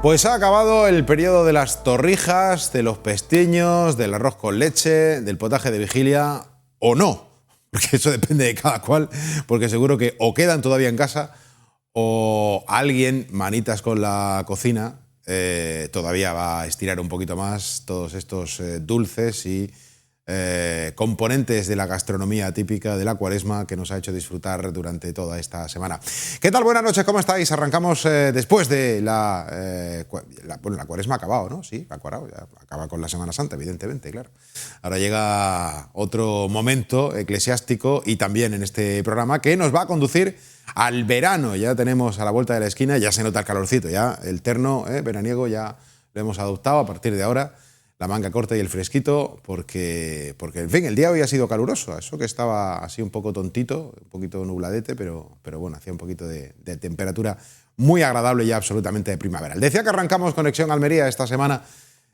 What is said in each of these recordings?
Pues ha acabado el periodo de las torrijas, de los pestiños, del arroz con leche, del potaje de vigilia, o no, porque eso depende de cada cual, porque seguro que o quedan todavía en casa o alguien, manitas con la cocina, todavía va a estirar un poquito más todos estos dulces y componentes de la gastronomía típica de la Cuaresma que nos ha hecho disfrutar durante toda esta semana. ¿Qué tal? Buenas noches, ¿cómo estáis? Arrancamos después de la Cuaresma ha acabado, ¿no? Sí, ha acabado, ya acaba con la Semana Santa, evidentemente, claro. Ahora llega otro momento eclesiástico y también en este programa que nos va a conducir al verano. Ya tenemos a la vuelta de la esquina, ya se nota el calorcito, ya el terno veraniego ya lo hemos adoptado a partir de ahora. La manga corta y el fresquito, porque en fin, el día hoy ha sido caluroso. Eso que estaba así un poco tontito, un poquito nubladete, pero bueno, hacía un poquito de temperatura muy agradable ya absolutamente de primavera. Decía que arrancamos Conexión Almería esta semana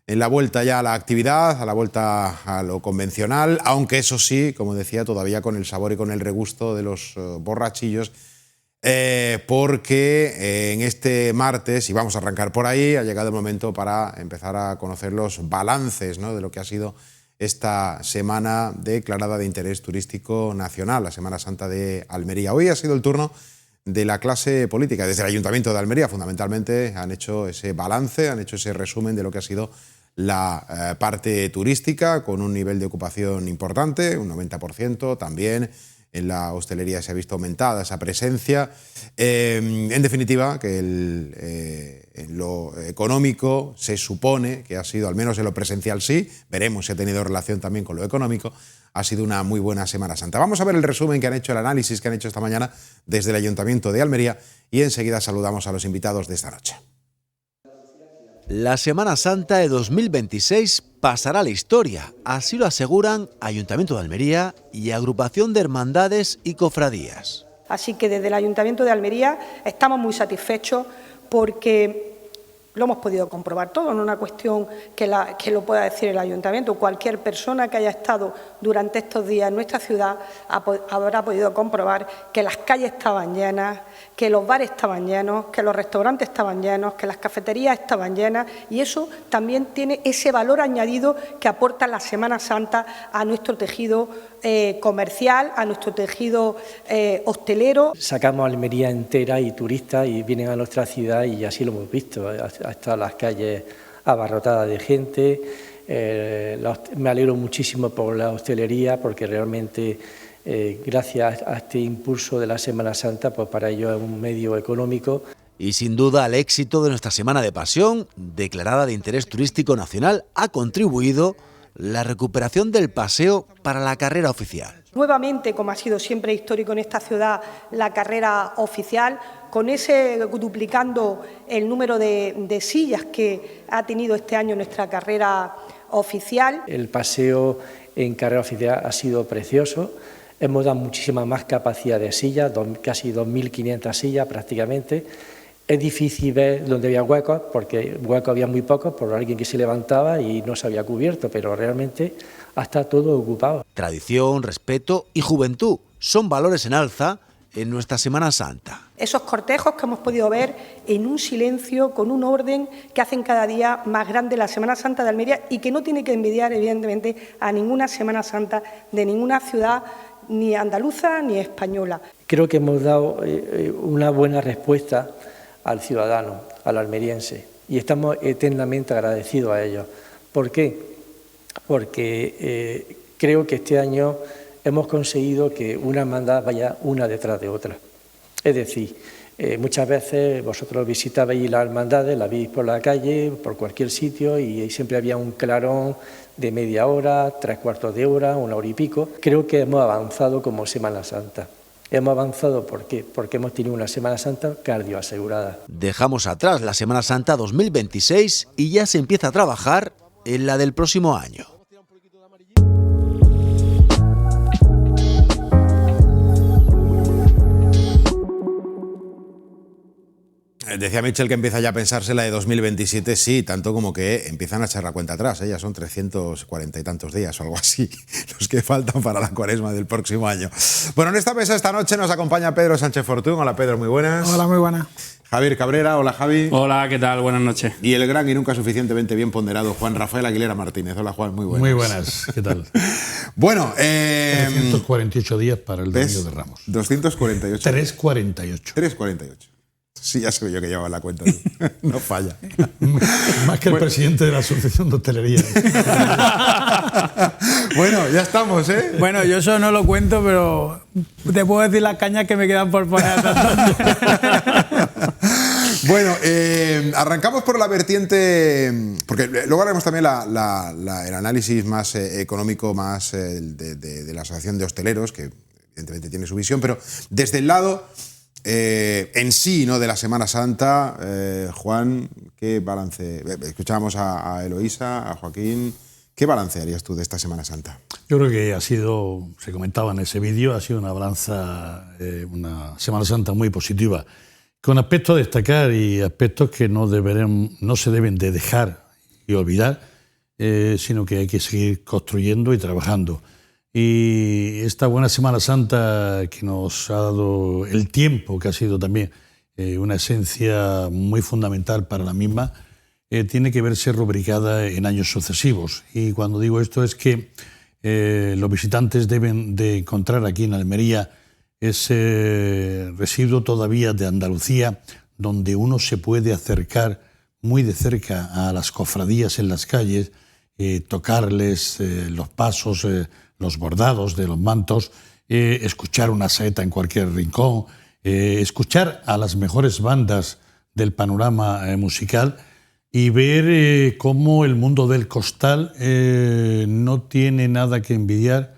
en la vuelta ya a la actividad, a la vuelta a lo convencional, aunque eso sí, como decía, todavía con el sabor y con el regusto de los borrachillos, porque en este martes, y vamos a arrancar por ahí, ha llegado el momento para empezar a conocer los balances, ¿no?, de lo que ha sido esta semana declarada de interés turístico nacional, la Semana Santa de Almería. Hoy ha sido el turno de la clase política. Desde el Ayuntamiento de Almería, fundamentalmente, han hecho ese balance, han hecho ese resumen de lo que ha sido la parte turística, con un nivel de ocupación importante, un 90%, también en la hostelería se ha visto aumentada esa presencia. En definitiva, que en lo económico se supone que ha sido, al menos en lo presencial sí, veremos si ha tenido relación también con lo económico, ha sido una muy buena Semana Santa. Vamos a ver el resumen que han hecho, el análisis que han hecho esta mañana desde el Ayuntamiento de Almería y enseguida saludamos a los invitados de esta noche. La Semana Santa de 2026 pasará a la historia, así lo aseguran Ayuntamiento de Almería y Agrupación de Hermandades y Cofradías. Así que desde el Ayuntamiento de Almería estamos muy satisfechos porque lo hemos podido comprobar todo, no es una cuestión que lo pueda decir el Ayuntamiento. Cualquier persona que haya estado durante estos días en nuestra ciudad habrá podido comprobar que las calles estaban llenas, que los bares estaban llenos, que los restaurantes estaban llenos, que las cafeterías estaban llenas, y eso también tiene ese valor añadido que aporta la Semana Santa a nuestro tejido comercial, a nuestro tejido hostelero. Sacamos a Almería entera y turistas y vienen a nuestra ciudad y así lo hemos visto, hasta las calles abarrotadas de gente. Me alegro muchísimo por la hostelería porque realmente gracias a este impulso de la Semana Santa, pues para ello es un medio económico. Y sin duda al éxito de nuestra Semana de Pasión, declarada de interés turístico nacional, ha contribuido la recuperación del paseo para la carrera oficial. Nuevamente, como ha sido siempre histórico en esta ciudad, la carrera oficial, con ese duplicando el número de sillas que ha tenido este año nuestra carrera oficial. El paseo en carrera oficial ha sido precioso. Hemos dado muchísima más capacidad de sillas, casi 2.500 sillas prácticamente. Es difícil ver donde había huecos, porque huecos había muy pocos por alguien que se levantaba y no se había cubierto, pero realmente está todo ocupado. Tradición, respeto y juventud son valores en alza en nuestra Semana Santa. Esos cortejos que hemos podido ver en un silencio, con un orden que hacen cada día más grande la Semana Santa de Almería y que no tiene que envidiar, evidentemente, a ninguna Semana Santa de ninguna ciudad, ni andaluza ni española. Creo que hemos dado una buena respuesta al ciudadano, al almeriense, y estamos eternamente agradecidos a ellos. ¿Por qué? Porque creo que este año hemos conseguido que una hermandad vaya una detrás de otra. Es decir, muchas veces vosotros visitabais las hermandades, las veis por la calle, por cualquier sitio, y siempre había un clarón de media hora, 3/4 de hora, 1 hora y pico. Creo que hemos avanzado como Semana Santa. Hemos avanzado ¿por qué? Porque hemos tenido una Semana Santa cardioasegurada. Dejamos atrás la Semana Santa 2026 y ya se empieza a trabajar en la del próximo año. Decía Michel que empieza ya a pensarse la de 2027, sí, tanto como que empiezan a echar la cuenta atrás, ya son 340 y tantos días o algo así, los que faltan para la Cuaresma del próximo año. Bueno, en esta mesa esta noche nos acompaña Pedro Sánchez Fortún. Hola Pedro, muy buenas. Hola, muy buenas. Javier Cabrera, hola Javi. Hola, ¿qué tal? Buenas noches. Y el gran y nunca suficientemente bien ponderado Juan Rafael Aguilera Martínez. Hola Juan, muy buenas. Muy buenas, ¿qué tal? Bueno, 348 días para el Domingo de Ramos. 248. 348. 348. Sí, ya sé yo que llevaba la cuenta. No falla. Más que el presidente de la Asociación de Hostelería. Bueno, ya estamos, ¿eh? Bueno, yo eso no lo cuento, pero te puedo decir las cañas que me quedan por poner. Bueno, arrancamos por la vertiente, porque luego haremos también el análisis más económico, más de la Asociación de Hosteleros, que evidentemente tiene su visión, pero desde el lado en sí, ¿no?, de la Semana Santa, Juan, ¿qué balance? Escuchábamos a Eloísa, a Joaquín. ¿Qué balance harías tú de esta Semana Santa? Yo creo que ha sido, se comentaba en ese vídeo, ha sido una una Semana Santa muy positiva, con aspectos a destacar y aspectos que no se deben de dejar y olvidar, sino que hay que seguir construyendo y trabajando. Y esta buena Semana Santa que nos ha dado el tiempo, que ha sido también una esencia muy fundamental para la misma, tiene que verse rubricada en años sucesivos. Y cuando digo esto es que los visitantes deben de encontrar aquí en Almería ese residuo todavía de Andalucía, donde uno se puede acercar muy de cerca a las cofradías en las calles, tocarles los pasos, los bordados de los mantos, escuchar una saeta en cualquier rincón, escuchar a las mejores bandas del panorama musical y ver cómo el mundo del costal no tiene nada que envidiar,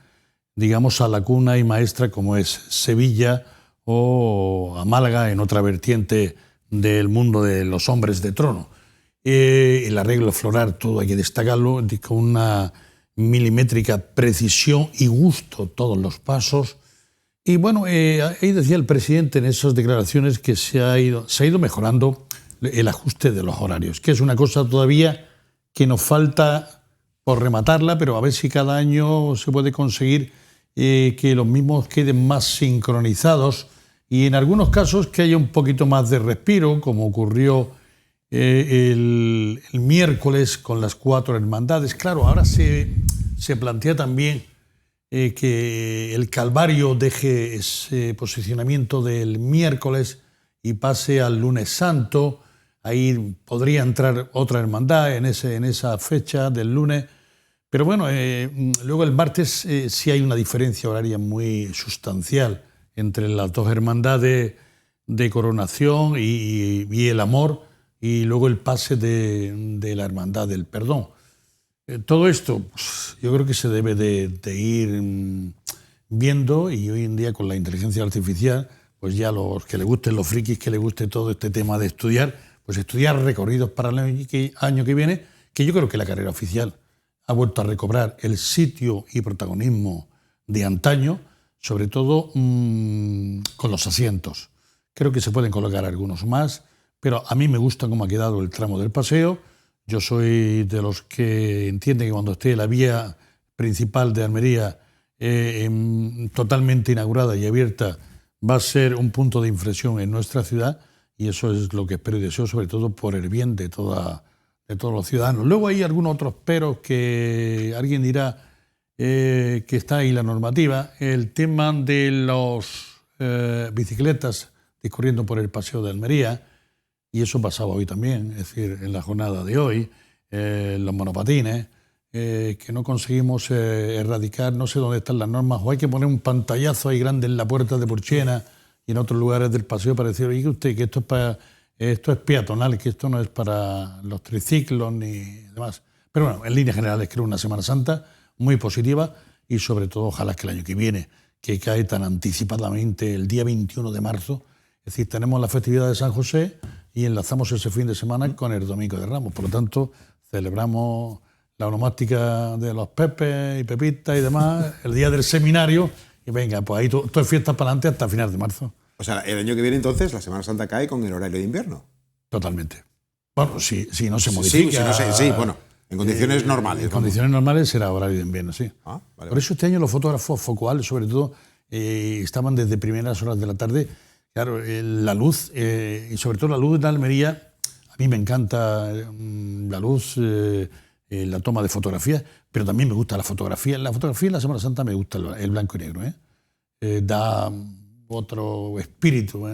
digamos, a la cuna y maestra como es Sevilla o a Málaga, en otra vertiente del mundo de los hombres de trono. El arreglo floral, todo hay que destacarlo, con una milimétrica precisión y gusto todos los pasos. Y bueno, ahí decía el presidente en esas declaraciones que se ha ido mejorando el ajuste de los horarios, que es una cosa todavía que nos falta por rematarla, pero a ver si cada año se puede conseguir que los mismos queden más sincronizados y en algunos casos que haya un poquito más de respiro, como ocurrió el miércoles con las 4 hermandades. Claro, ahora se plantea también que el Calvario deje ese posicionamiento del miércoles y pase al lunes santo. Ahí podría entrar otra hermandad en esa fecha del lunes. Pero bueno, luego el martes sí hay una diferencia horaria muy sustancial entre las dos hermandades de Coronación y el Amor, y luego el pase de la Hermandad del Perdón. Todo esto, pues, yo creo que se debe de ir viendo, y hoy en día con la inteligencia artificial, pues ya los que les gusten, los frikis que les guste todo este tema de estudiar, pues estudiar recorridos para el año que viene, que yo creo que la carrera oficial ha vuelto a recobrar el sitio y protagonismo de antaño, sobre todo con los asientos. Creo que se pueden colocar algunos más, pero a mí me gusta cómo ha quedado el tramo del paseo. Yo soy de los que entienden que cuando esté la vía principal de Almería totalmente inaugurada y abierta, va a ser un punto de inflexión en nuestra ciudad, y eso es lo que espero y deseo, sobre todo por el bien de todos los ciudadanos. Luego hay algunos otros peros que alguien dirá que está ahí la normativa. El tema de las bicicletas discurriendo por el paseo de Almería, y eso pasaba hoy también, es decir, en la jornada de hoy, los monopatines, que no conseguimos erradicar, no sé dónde están las normas, o hay que poner un pantallazo ahí grande en la puerta de Porchena y en otros lugares del paseo para decir, oye, usted, que esto es peatonal, que esto no es para los triciclos ni demás. Pero bueno, en líneas generales creo una Semana Santa muy positiva, y sobre todo ojalá que el año que viene, que cae tan anticipadamente el día 21 de marzo, es decir, tenemos la festividad de San José y enlazamos ese fin de semana con el Domingo de Ramos. Por lo tanto, celebramos la onomástica de los Pepes y Pepitas y demás, el día del seminario, y venga, pues ahí todo es fiestas para adelante hasta finales de marzo. O sea, el año que viene entonces la Semana Santa cae con el horario de invierno. Totalmente. Bueno, si no se modifica. Sí, bueno, en condiciones normales. En condiciones normales será horario de invierno, sí. Vale. Por eso este año los fotógrafos focales, sobre todo, estaban desde primeras horas de la tarde Claro, la luz, y sobre todo la luz de Almería, a mí me encanta la luz, la toma de fotografías, pero también me gusta la fotografía. La fotografía en la Semana Santa me gusta el blanco y negro, da otro espíritu,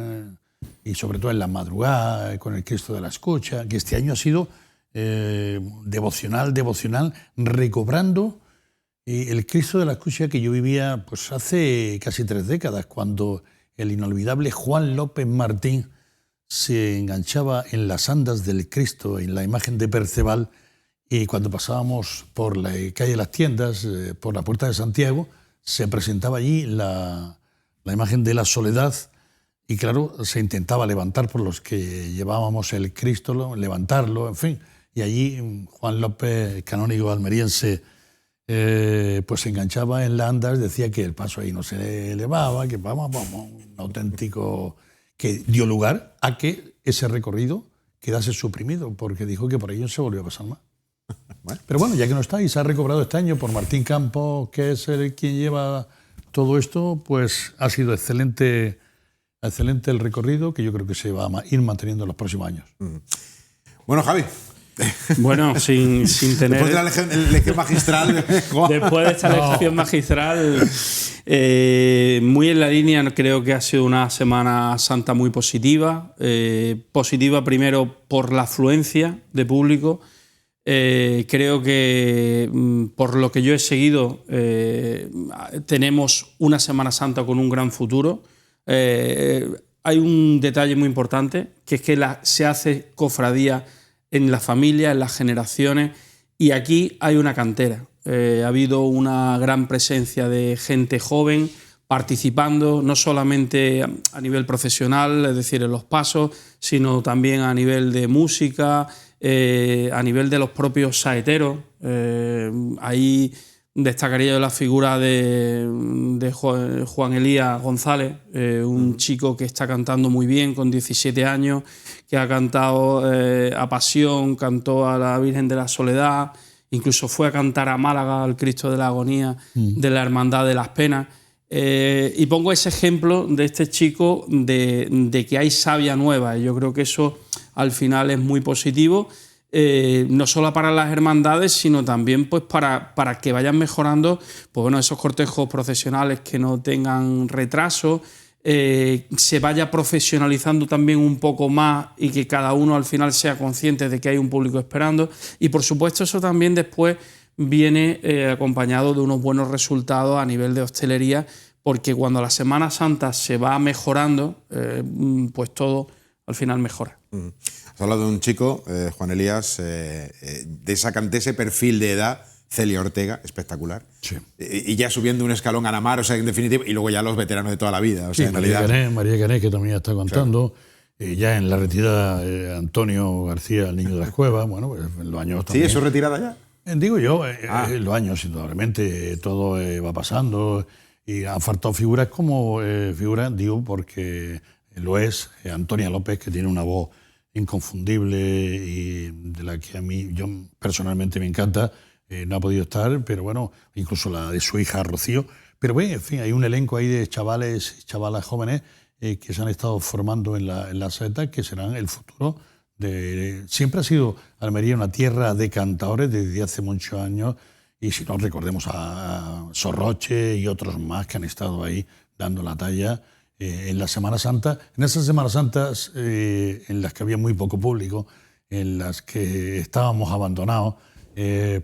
y sobre todo en la madrugada, con el Cristo de la Escucha, que este año ha sido devocional, recobrando el Cristo de la Escucha que yo vivía pues hace casi 3 décadas, cuando el inolvidable Juan López Martín se enganchaba en las andas del Cristo, en la imagen de Perceval, y cuando pasábamos por la calle de las Tiendas, por la Puerta de Santiago, se presentaba allí la imagen de la Soledad, y claro, se intentaba levantar por los que llevábamos el Cristo, levantarlo, en fin. Y allí Juan López, canónigo almeriense, pues se enganchaba en las andas, decía que el paso ahí no se elevaba, que vamos, un auténtico... que dio lugar a que ese recorrido quedase suprimido, porque dijo que por ello se volvió a pasar más. Bueno. Pero bueno, ya que no está y se ha recobrado este año por Martín Campos, que es quien lleva todo esto, pues ha sido excelente el recorrido, que yo creo que se va a ir manteniendo en los próximos años. Bueno, Javi. Bueno, sin tener... Después de la lección magistral. Después de esta lección magistral, muy en la línea, creo que ha sido una Semana Santa muy positiva. Positiva primero por la afluencia de público. Creo que por lo que yo he seguido, tenemos una Semana Santa con un gran futuro. Hay un detalle muy importante, que es que se hace cofradía en la familia, en las generaciones, y aquí hay una cantera. Ha habido una gran presencia de gente joven participando, no solamente a nivel profesional, es decir, en los pasos, sino también a nivel de música, a nivel de los propios saeteros. Ahí destacaría yo la figura de Juan Elías González, un chico que está cantando muy bien con 17 años, que ha cantado a Pasión, cantó a la Virgen de la Soledad, incluso fue a cantar a Málaga al Cristo de la Agonía de la Hermandad de las Penas. Y pongo ese ejemplo de este chico de que hay savia nueva, y yo creo que eso al final es muy positivo. No solo para las hermandades, sino también pues para que vayan mejorando pues, bueno, esos cortejos procesionales, que no tengan retraso, se vaya profesionalizando también un poco más, y que cada uno al final sea consciente de que hay un público esperando. Y por supuesto eso también después viene acompañado de unos buenos resultados a nivel de hostelería, porque cuando la Semana Santa se va mejorando, pues todo al final mejora. Has hablado de un chico, Juan Elías, de ese perfil de edad, Celia Ortega, espectacular. Sí. Y ya subiendo un escalón a la mar, o sea, en definitiva, y luego ya los veteranos de toda la vida. O sea, sí, María Cané, que también está contando. Claro. Ya en la retirada, Antonio García, el niño de las cuevas, bueno, pues en los años también. ¿Sí, eso retirada ya? Digo yo, en los años, indudablemente, todo va pasando, y han faltado figuras como digo, porque lo es Antonia López, que tiene una voz inconfundible y de la que a mí, yo personalmente me encanta. No ha podido estar, pero bueno, incluso la de su hija Rocío. Pero bueno, en fin, hay un elenco ahí de chavales y chavalas jóvenes que se han estado formando en la saeta, que serán el futuro. Siempre ha sido Almería una tierra de cantadores desde hace muchos años, y si no, recordemos a Sorroche y otros más que han estado ahí dando la talla en la Semana Santa. En esas Semanas Santas en las que había muy poco público, en las que estábamos abandonados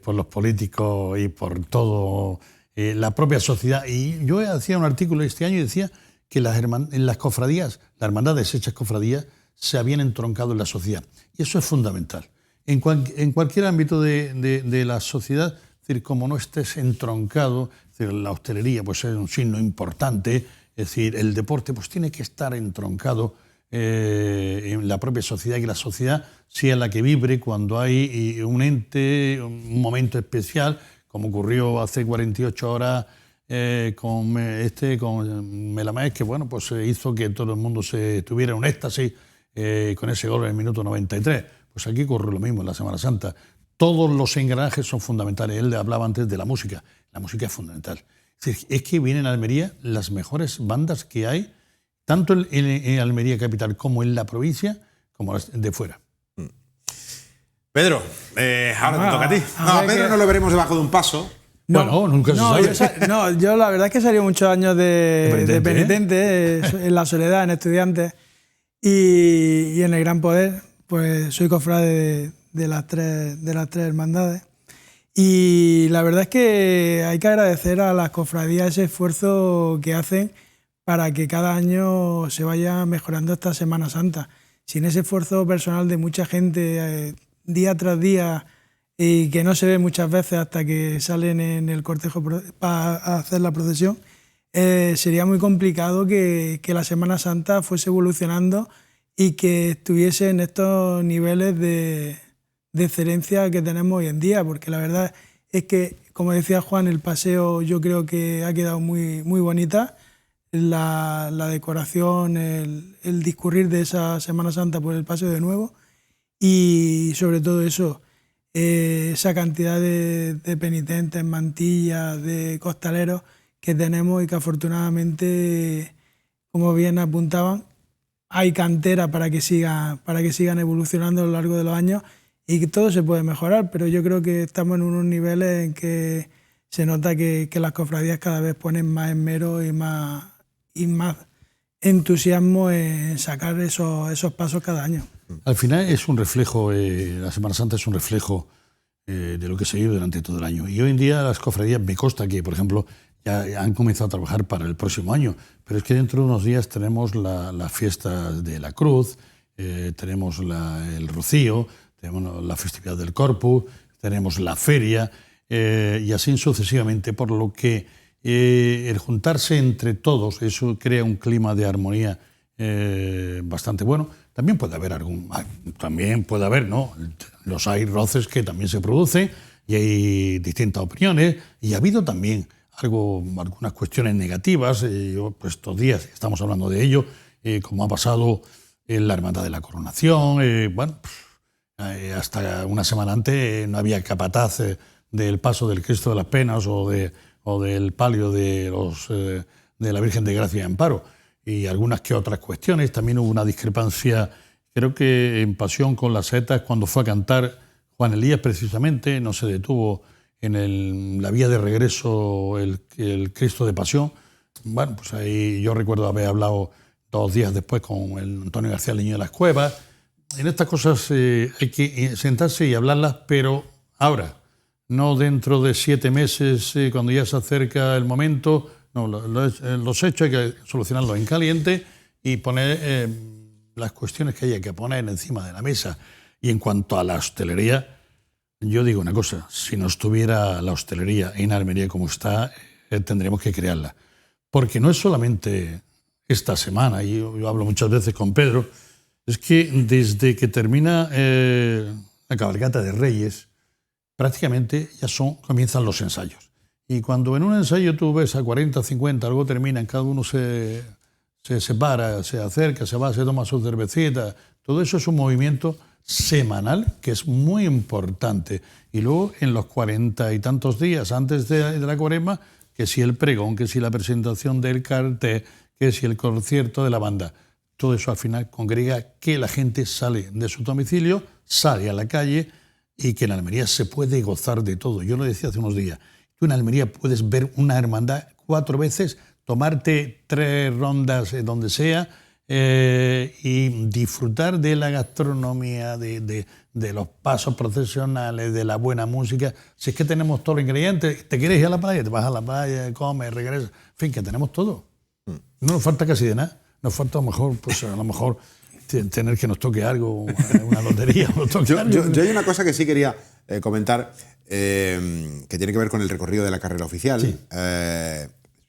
por los políticos y por todo la propia sociedad. Y yo hacía un artículo este año y decía que en las cofradías, las hermandades hechas cofradías, se habían entroncado en la sociedad. Y eso es fundamental. En cualquier ámbito de la sociedad, es decir, como no estés entroncado, es decir, la hostelería pues, es un signo importante, es decir, el deporte pues, tiene que estar entroncado en la propia sociedad, y que la sociedad sea la que vibre cuando hay un ente, un momento especial, como ocurrió hace 48 horas con Melamés, que bueno, pues hizo que todo el mundo tuviera un éxtasis con ese gol en el minuto 93. Pues aquí ocurre lo mismo en la Semana Santa. Todos los engranajes son fundamentales. Él hablaba antes de la música. La música es fundamental. Es que vienen a Almería las mejores bandas que hay, tanto en Almería capital como en la provincia, como de fuera. Pedro, ahora te toca a ti. No, a Pedro no lo veremos debajo de un paso. Bueno, nunca se sabe. Yo la verdad es que he salido muchos años de penitente en la soledad, en Estudiantes, y en el Gran Poder, pues soy cofrade de las tres hermandades. Y la verdad es que hay que agradecer a las cofradías ese esfuerzo que hacen para que cada año se vaya mejorando esta Semana Santa. Sin ese esfuerzo personal de mucha gente, día tras día, y que no se ve muchas veces hasta que salen en el cortejo para hacer la procesión, sería muy complicado que la Semana Santa fuese evolucionando y que estuviese en estos niveles de excelencia que tenemos hoy en día, porque la verdad es que, como decía Juan, el paseo yo creo que ha quedado muy, muy bonita, la decoración, el discurrir de esa Semana Santa por el Paseo de Nuevo, y sobre todo eso, esa cantidad de penitentes, mantillas, de costaleros que tenemos y que afortunadamente, como bien apuntaban, hay cantera para que sigan evolucionando a lo largo de los años y que todo se puede mejorar, pero yo creo que estamos en unos niveles en que se nota que las cofradías cada vez ponen más esmero y más entusiasmo en sacar esos pasos cada año. Al final es un reflejo, la Semana Santa es un reflejo de lo que se vive durante todo el año. Y hoy en día las cofradías, me consta que, por ejemplo, ya han comenzado a trabajar para el próximo año, pero es que dentro de unos días tenemos la fiesta de la Cruz, tenemos el Rocío, tenemos la festividad del Corpus, tenemos la feria, y así sucesivamente, por lo que el juntarse entre todos, eso crea un clima de armonía bastante bueno. También puede haber, ¿no? Hay roces que también se producen y hay distintas opiniones, y ha habido también algunas cuestiones negativas. Pues estos días estamos hablando de ello, como ha pasado en la Hermandad de la Coronación. Hasta una semana antes no había capataz del paso del Cristo de las Penas o del palio de la Virgen de Gracia y Amparo, y algunas que otras cuestiones. También hubo una discrepancia, creo que en Pasión con las Setas, cuando fue a cantar Juan Elías, precisamente, no se detuvo en la vía de regreso el Cristo de Pasión. Bueno, pues ahí yo recuerdo haber hablado 2 días después con el Antonio García Leño de las Cuevas. En estas cosas hay que sentarse y hablarlas, pero ahora, no dentro de 7 meses, cuando ya se acerca el momento. No, los hechos hay que solucionarlos en caliente y poner las cuestiones que haya que poner encima de la mesa. Y en cuanto a la hostelería, yo digo una cosa: si no estuviera la hostelería en Almería como está, tendríamos que crearla. Porque no es solamente esta semana, y yo hablo muchas veces con Pedro, es que desde que termina la cabalgata de Reyes, prácticamente ya comienzan los ensayos. Y cuando en un ensayo tú ves a 40, 50, algo terminan, cada uno se separa, se acerca, se va, se toma su cervecita. Todo eso es un movimiento semanal que es muy importante. Y luego en los 40 y tantos días antes de la Cuaresma, que si el pregón, que si la presentación del cartel, que si el concierto de la banda, todo eso al final congrega que la gente sale de su domicilio, sale a la calle, y que en Almería se puede gozar de todo. Yo lo decía hace unos días, tú en Almería puedes ver una hermandad 4 veces, tomarte 3 rondas donde sea, y disfrutar de la gastronomía, de los pasos procesionales, de la buena música. Si es que tenemos todos los ingredientes, te quieres ir a la playa, te vas a la playa, comes, regresas, en fin, que tenemos todo. No nos falta casi de nada. Nos falta a lo mejor tener que nos toque algo, una lotería. Yo hay una cosa que sí quería comentar, que tiene que ver con el recorrido de la carrera oficial. Sí.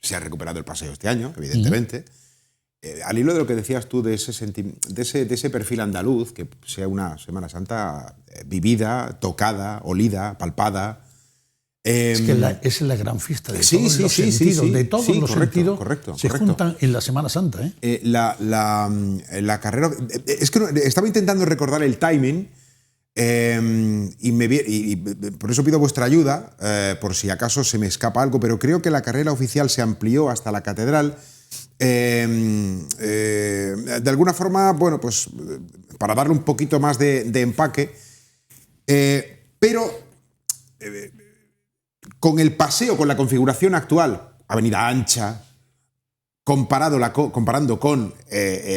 Se ha recuperado el paseo este año, evidentemente. Al hilo de lo que decías tú de ese perfil andaluz, que sea una Semana Santa vivida, tocada, olida, palpada. Es que esa es la gran fiesta de todos los sentidos. De todos los sentidos se juntan en la Semana Santa. La carrera... Es que estaba intentando recordar el timing, y por eso pido vuestra ayuda, por si acaso se me escapa algo, pero creo que la carrera oficial se amplió hasta la catedral De alguna forma, bueno, pues para darle un poquito más de empaque, pero con el paseo, con la configuración actual, avenida ancha, comparando con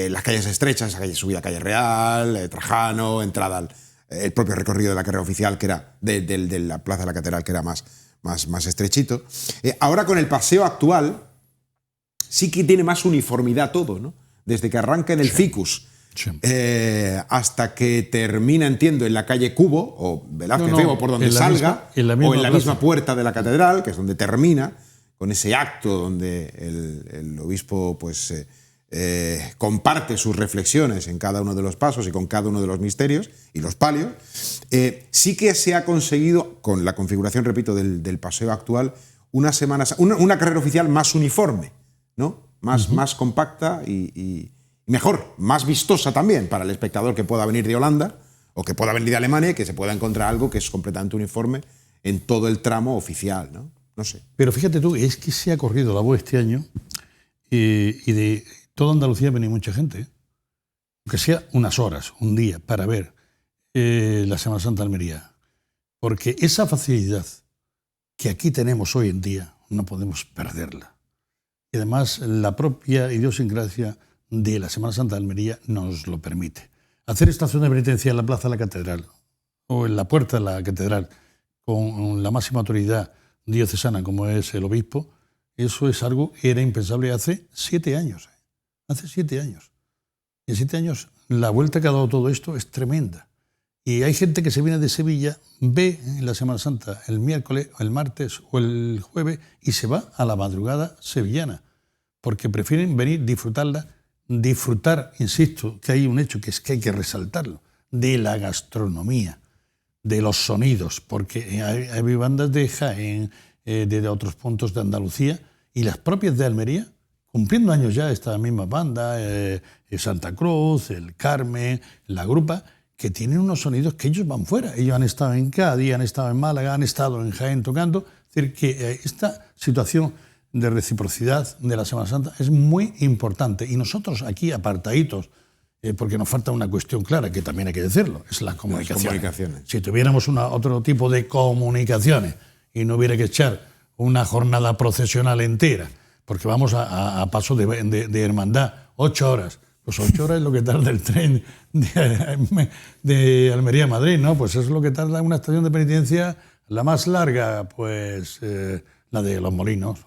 las calles estrechas, la calle subida, calle Real, Trajano, entrada el propio recorrido de la carrera oficial, que era de la Plaza de la Catedral, que era más estrechito. Ahora con el paseo actual sí que tiene más uniformidad todo, ¿no? Desde que arranca en el Ficus hasta que termina, entiendo, en la calle Cubo o Velázquez o por donde salga, o en la misma puerta de la Catedral, que es donde termina, con ese acto donde el obispo pues comparte sus reflexiones en cada uno de los pasos y con cada uno de los misterios y los palios. Sí que se ha conseguido, con la configuración, repito, del paseo actual, una carrera oficial más uniforme, ¿no? Más compacta y mejor, más vistosa también para el espectador que pueda venir de Holanda o que pueda venir de Alemania y que se pueda encontrar algo que es completamente uniforme en todo el tramo oficial, ¿no? No sé. Pero fíjate tú, es que se ha corrido la voz este año y de toda Andalucía viene mucha gente, aunque sea unas horas, un día, para ver la Semana Santa de Almería. Porque esa facilidad que aquí tenemos hoy en día no podemos perderla. Y además la propia idiosincrasia de la Semana Santa de Almería nos lo permite. Hacer estación de penitencia en la Plaza de la Catedral o en la puerta de la Catedral con la máxima autoridad diocesana como es el obispo, eso es algo que era impensable hace 7 años. Hace 7 años. Y en 7 años la vuelta que ha dado todo esto es tremenda. Y hay gente que se viene de Sevilla, ve en la Semana Santa el miércoles, o el martes o el jueves y se va a la madrugada sevillana, porque prefieren venir, disfrutar, insisto, que hay un hecho que es que hay que resaltarlo, de la gastronomía, de los sonidos, porque hay bandas de Jaén, de otros puntos de Andalucía, y las propias de Almería, cumpliendo años ya esta misma banda, Santa Cruz, el Carmen, la Grupa, que tienen unos sonidos que ellos van fuera. Ellos han estado en Cádiz, han estado en Málaga, han estado en Jaén tocando. Es decir, que esta situación de reciprocidad de la Semana Santa es muy importante. Y nosotros aquí apartaditos, porque nos falta una cuestión clara, que también hay que decirlo, es las comunicaciones. Si tuviéramos otro tipo de comunicaciones y no hubiera que echar una jornada procesional entera, porque vamos a paso de hermandad, 8 horas. Pues 8 horas es lo que tarda el tren de Almería a Madrid, ¿no? Pues es lo que tarda una estación de penitencia, la más larga, pues la de Los Molinos,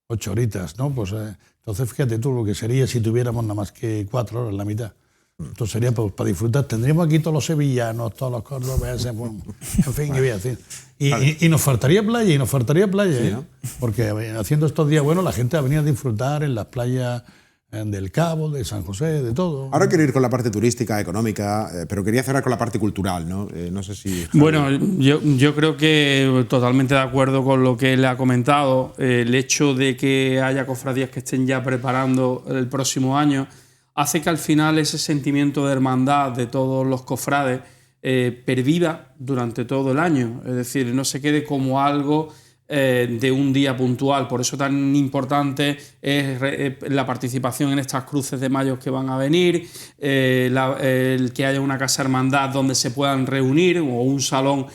8 horitas, ¿no? Pues entonces fíjate tú lo que sería si tuviéramos nada más que 4 horas, la mitad. Entonces sería pues, para disfrutar. Tendríamos aquí todos los sevillanos, todos los cordobeses, pues, en fin, ¿qué voy a decir? Y nos faltaría playa, sí, ¿no? Porque haciendo estos días buenos la gente ha venido a disfrutar en las playas del Cabo, de San José, de todo. Ahora quiero ir con la parte turística, económica, pero quería cerrar con la parte cultural, ¿no? No sé si... Bueno, yo creo que totalmente de acuerdo con lo que le ha comentado. El hecho de que haya cofradías que estén ya preparando el próximo año hace que al final ese sentimiento de hermandad de todos los cofrades perviva durante todo el año. Es decir, no se quede como algo de un día puntual. Por eso tan importante es la participación en estas cruces de mayo que van a venir, el que haya una casa hermandad donde se puedan reunir o un salón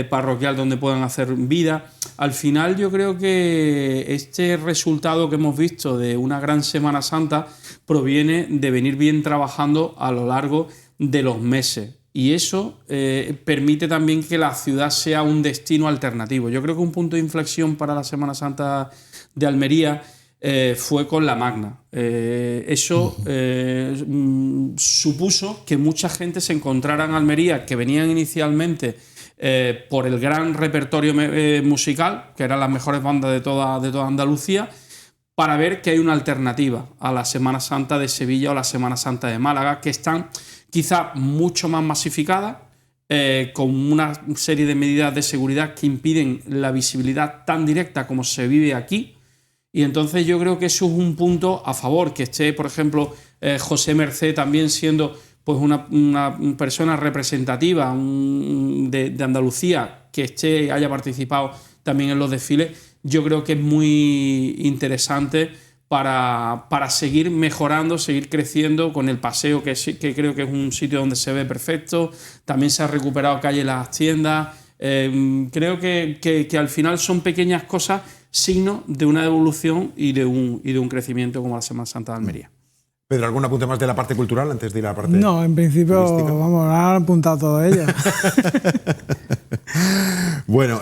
parroquial donde puedan hacer vida. Al final yo creo que este resultado que hemos visto de una gran Semana Santa proviene de venir bien trabajando a lo largo de los meses. Y eso permite también que la ciudad sea un destino alternativo. Yo creo que un punto de inflexión para la Semana Santa de Almería fue con la Magna. Eso supuso que mucha gente se encontrara en Almería, que venían inicialmente por el gran repertorio musical, que eran las mejores bandas de toda Andalucía, para ver que hay una alternativa a la Semana Santa de Sevilla o la Semana Santa de Málaga, que están quizá mucho más masificadas, con una serie de medidas de seguridad que impiden la visibilidad tan directa como se vive aquí. Y entonces yo creo que eso es un punto a favor, que esté, por ejemplo, José Merced también siendo pues una persona representativa de Andalucía, que haya participado también en los desfiles. Yo creo que es muy interesante para seguir mejorando, seguir creciendo con el paseo, que creo que es un sitio donde se ve perfecto. También se ha recuperado calle Las Tiendas. Creo que al final son pequeñas cosas, signos de una evolución y de un crecimiento como la Semana Santa de Almería. Pedro, ¿algún apunte más de la parte cultural antes de ir a la parte No, en principio, turística? vamos, han apuntado todo ello. Bueno,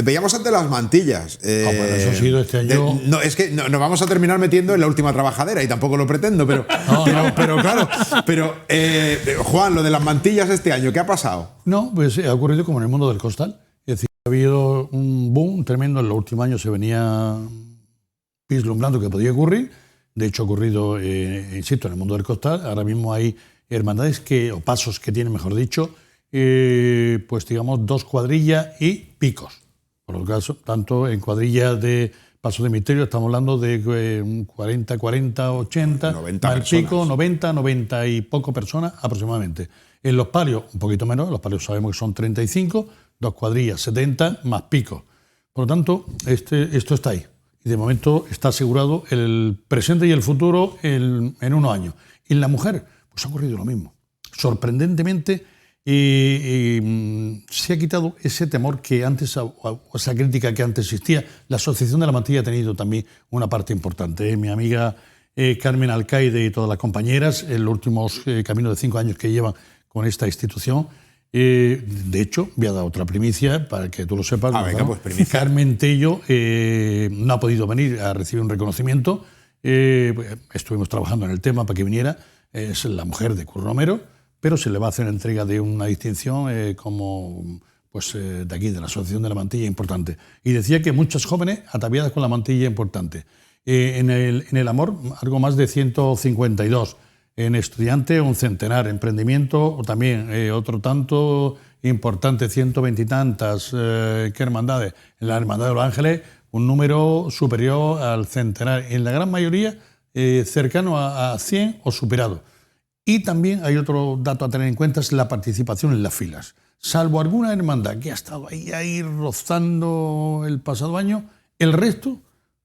veíamos antes las mantillas. Bueno, eso ha sido este año. No, es que nos vamos a terminar metiendo en la última trabajadera y tampoco lo pretendo, pero claro. Pero, Juan, lo de las mantillas este año, ¿qué ha pasado? No, pues ha ocurrido como en el mundo del costal. Es decir, ha habido un boom tremendo. En los últimos años se venía vislumbrando que podía ocurrir. De hecho, ha ocurrido, insisto, en el mundo del costal. Ahora mismo hay hermandades o pasos que tienen, mejor dicho, pues digamos, 2 cuadrillas y picos. Por lo caso, tanto en cuadrillas de pasos de misterio estamos hablando de 40, 80, 90 al personas. pico, 90 y poco personas aproximadamente. En los palios, un poquito menos, los palios sabemos que son 35, 2 cuadrillas, 70, más picos. Por lo tanto, esto está ahí. Y de momento está asegurado el presente y el futuro en unos años. Y en la mujer, pues ha ocurrido lo mismo. Sorprendentemente, se ha quitado ese temor que antes, o esa crítica que antes existía. La Asociación de la Mantilla ha tenido también una parte importante. Mi amiga Carmen Alcaide y todas las compañeras, en los últimos caminos de 5 años que llevan con esta institución, de hecho, voy a dar otra primicia para que tú lo sepas. Venga, pues primicia. Carmen Tello no ha podido venir a recibir un reconocimiento. Estuvimos trabajando en el tema para que viniera. Es la mujer de Curro Romero, pero se le va a hacer entrega de una distinción como pues, de aquí, de la Asociación de la Mantilla, importante. Y decía que muchas jóvenes ataviadas con la mantilla, importante. En el amor, algo más de 152. En estudiante, un centenar. Emprendimiento, también otro tanto importante, 120 y tantas. ¿Qué hermandades? En la Hermandad de los Ángeles, un número superior al centenar. En la gran mayoría, cercano a 100 o superado. Y también hay otro dato a tener en cuenta, es la participación en las filas. Salvo alguna hermandad que ha estado ahí rozando el pasado año, el resto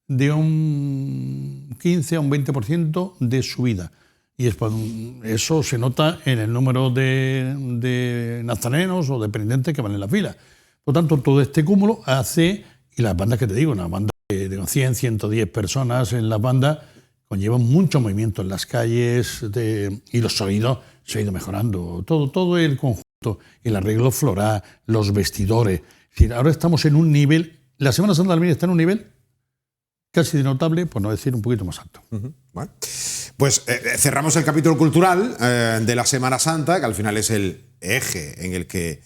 de un 15 a un 20% de subida. Y eso se nota en el número de nazarenos o de penitentes que van en la fila. Por lo tanto, todo este cúmulo hace, y las bandas que te digo, una banda de 100, 110 personas en las bandas, conllevan mucho movimiento en las calles y los sonidos se ha ido mejorando. Todo el conjunto, el arreglo floral, los vestidores. Es decir, ahora estamos en un nivel, la Semana Santa de Almería está en un nivel casi notable, por no decir un poquito más alto. Bueno, pues cerramos el capítulo cultural de la Semana Santa, que al final es el eje en el que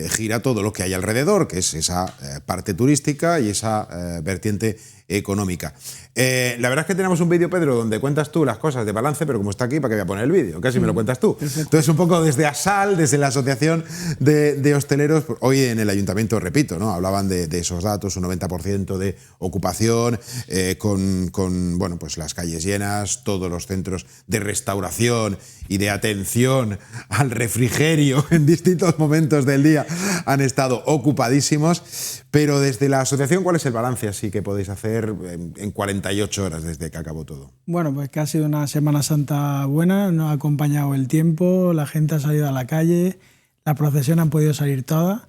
gira todo lo que hay alrededor, que es esa parte turística y esa vertiente económica. La verdad es que tenemos un vídeo, Pedro, donde cuentas tú las cosas de balance, pero como está aquí, ¿para qué voy a poner el vídeo? Casi me lo cuentas tú. Entonces, un poco desde ASAL, desde la Asociación de Hosteleros, hoy en el Ayuntamiento, repito, ¿no? Hablaban de esos datos, un 90% de ocupación, con bueno, pues las calles llenas, todos los centros de restauración y de atención al refrigerio en distintos momentos del día han estado ocupadísimos. Pero desde la asociación, ¿cuál es el balance así que podéis hacer en 48 horas desde que acabó todo? Bueno, pues que ha sido una Semana Santa buena, nos ha acompañado el tiempo, la gente ha salido a la calle, las procesiones han podido salir todas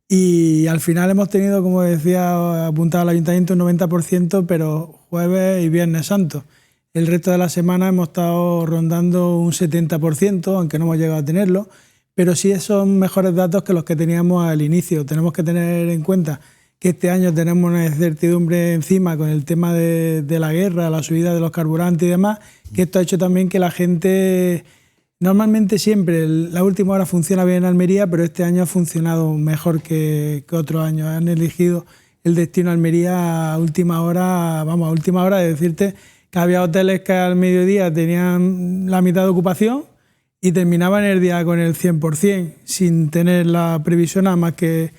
y al final hemos tenido, como decía, apuntado al Ayuntamiento un 90%, pero jueves y viernes santo. El resto de la semana hemos estado rondando un 70%, aunque no hemos llegado a tenerlo, pero sí son mejores datos que los que teníamos al inicio. Tenemos que tener en cuenta que este año tenemos una incertidumbre encima con el tema de la guerra, la subida de los carburantes y demás, que esto ha hecho también que la gente, normalmente siempre, la última hora funciona bien en Almería, pero este año ha funcionado mejor que otros años. Han elegido el destino Almería a última hora, vamos, a última hora de decirte que había hoteles que al mediodía tenían la mitad de ocupación y terminaban el día con el 100%, sin tener la previsión, nada más que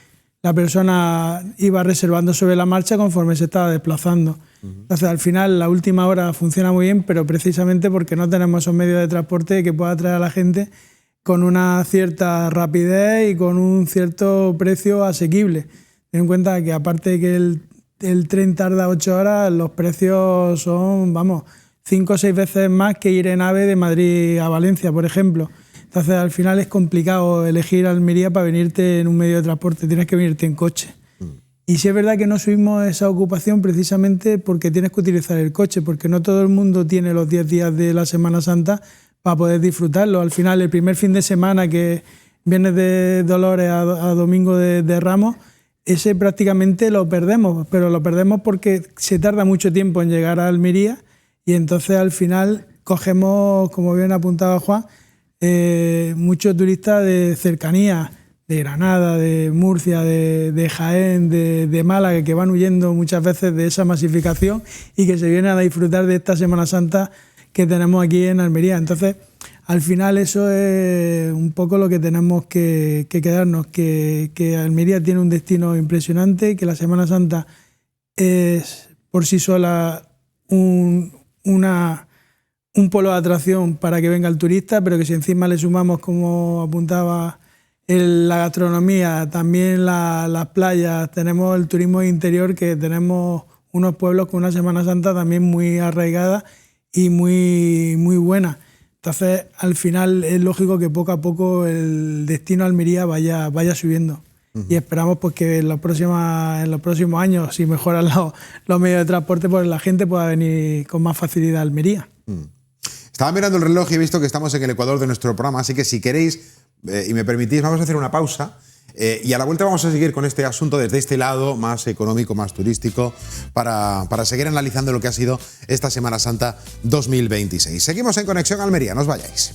la persona iba reservando sobre la marcha conforme se estaba desplazando. Entonces, al final, la última hora funciona muy bien, pero precisamente porque no tenemos esos medios de transporte que pueda atraer a la gente con una cierta rapidez y con un cierto precio asequible. Ten en cuenta que aparte de que el el tren tarda 8 horas, los precios son, 5 o 6 veces más que ir en AVE de Madrid a Valencia, por ejemplo. Entonces, al final es complicado elegir Almería para venirte en un medio de transporte, tienes que venirte en coche. Y sí es verdad que no subimos esa ocupación precisamente porque tienes que utilizar el coche, porque no todo el mundo tiene los 10 días de la Semana Santa para poder disfrutarlo. Al final, el primer fin de semana que vienes de Dolores a Domingo de Ramos, ese prácticamente lo perdemos, pero lo perdemos porque se tarda mucho tiempo en llegar a Almería y entonces al final cogemos, como bien apuntaba Juan, muchos turistas de cercanía, de Granada, de Murcia, de Jaén, de Málaga, que van huyendo muchas veces de esa masificación y que se vienen a disfrutar de esta Semana Santa que tenemos aquí en Almería. Entonces, al final eso es un poco lo que tenemos que quedarnos, que Almería tiene un destino impresionante, que la Semana Santa es por sí sola un polo de atracción para que venga el turista, pero que si encima le sumamos, como apuntaba, la gastronomía, también las playas, tenemos el turismo interior, que tenemos unos pueblos con una Semana Santa también muy arraigada y muy, muy buena. Entonces, al final es lógico que poco a poco el destino Almería vaya subiendo. Y esperamos pues, que en los próximos años, si mejoran los medios de transporte, pues la gente pueda venir con más facilidad a Almería. Estaba mirando el reloj y he visto que estamos en el ecuador de nuestro programa, así que si queréis y me permitís, vamos a hacer una pausa y a la vuelta vamos a seguir con este asunto desde este lado más económico, más turístico, para seguir analizando lo que ha sido esta Semana Santa 2026. Seguimos en Conexión Almería, no os vayáis.